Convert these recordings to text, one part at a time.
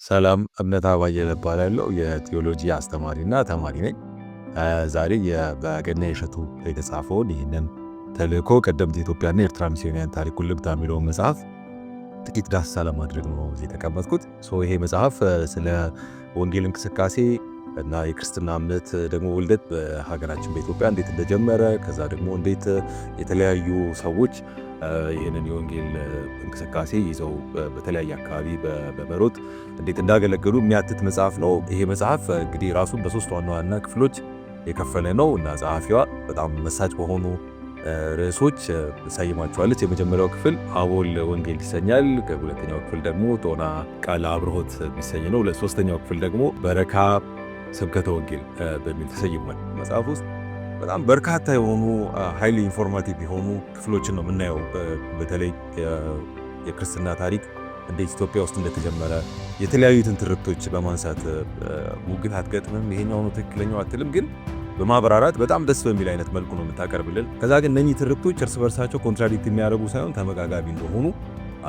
ሰላም እምነት አባየለ እባላለሁ። የቴዎሎጂ አስተማሪና ተማሪ ነኝ። ዛሬ በገናዬ እሸቱ የተጻፈውን ይህንን ተልእኮ ቀደምት የኢትዮጵያና የኤርትራ ሚስዮናውያን ታሪኩን ልብታ የሚለውን መጽሐፍ ጥቂት ዳሰሳ ለማድረግ ነው እዚህ የተቀመጥኩት። ይሄ መጽሐፍ ስለ ወንጌል እንቅስቃሴ እና የክርስትና እምነት ደግሞ ውልደት በሀገራችን በኢትዮጵያ እንዴት እንደጀመረ ከዛ ደግሞ እንዴት የተለያዩ ሰዎች ይህንን የወንጌል እንቅስቃሴ ይዘው በተለያየ አካባቢ በመሮጥ እንዴት እንዳገለገሉ የሚያትት መጽሐፍ ነው። ይሄ መጽሐፍ እንግዲህ ራሱን በሶስት ዋና ዋና ክፍሎች የከፈለ ነው እና ጸሐፊዋ በጣም መሳጭ በሆኑ ርዕሶች ሰይማቸዋለች። የመጀመሪያው ክፍል አቦል ወንጌል ይሰኛል። ሁለተኛው ክፍል ደግሞ ጦና ቃለ አብርሆት የሚሰኝ ነው። ሶስተኛው ክፍል ደግሞ በረካ ስብከተ ወንጌል በሚል ተሰይሟል። መጽሐፍ ውስጥ በጣም በርካታ የሆኑ ሃይሊ ኢንፎርማቲቭ የሆኑ ክፍሎችን ነው የምናየው። በተለይ የክርስትና ታሪክ እንዴት ኢትዮጵያ ውስጥ እንደተጀመረ የተለያዩትን ትርክቶች በማንሳት ሙግት አትገጥምም፣ ይሄኛው ነው ትክክለኛው አትልም፣ ግን በማብራራት በጣም ደስ በሚል አይነት መልኩ ነው የምታቀርብልን። ከዛ ግን እነኚህ ትርክቶች እርስ በርሳቸው ኮንትራዲክት የሚያደርጉ ሳይሆን ተመጋጋቢ እንደሆኑ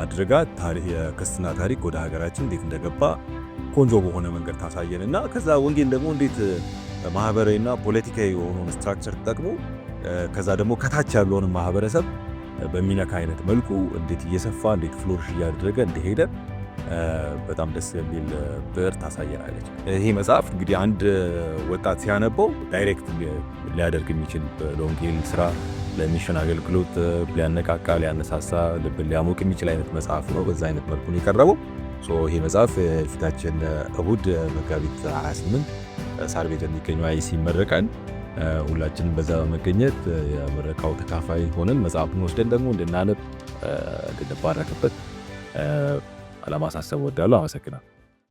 አድርጋ የክርስትና ታሪክ ወደ ሀገራችን እንዴት እንደገባ ቆንጆ በሆነ መንገድ ታሳየን እና ከዛ ወንጌል ደግሞ እንዴት ማህበራዊና ፖለቲካዊ የሆነውን ስትራክቸር ተጠቅሞ ከዛ ደግሞ ከታች ያለውን ማህበረሰብ በሚነካ አይነት መልኩ እንዴት እየሰፋ እንዴት ፍሎሪሽ እያደረገ እንደሄደ በጣም ደስ የሚል ብዕር ታሳየናለች። ይሄ መጽሐፍ እንግዲህ አንድ ወጣት ሲያነበው ዳይሬክት ሊያደርግ የሚችል ለወንጌል ስራ ለሚሽን አገልግሎት ሊያነቃቃ ሊያነሳሳ ልብን ሊያሞቅ የሚችል አይነት መጽሐፍ ነው። በዛ አይነት መልኩ ነው የቀረበው። ይሄ መጽሐፍ ፊታችን እሁድ መጋቢት 28 ሳር ቤት የሚገኘው አይሲ ይመረቃል። ሁላችንም በዛ በመገኘት የምረቃው ተካፋይ ሆነን መጽሐፉን ወስደን ደግሞ እንድናነብ እንድንባረክበት ለማሳሰብ እወዳለሁ። አመሰግናለሁ።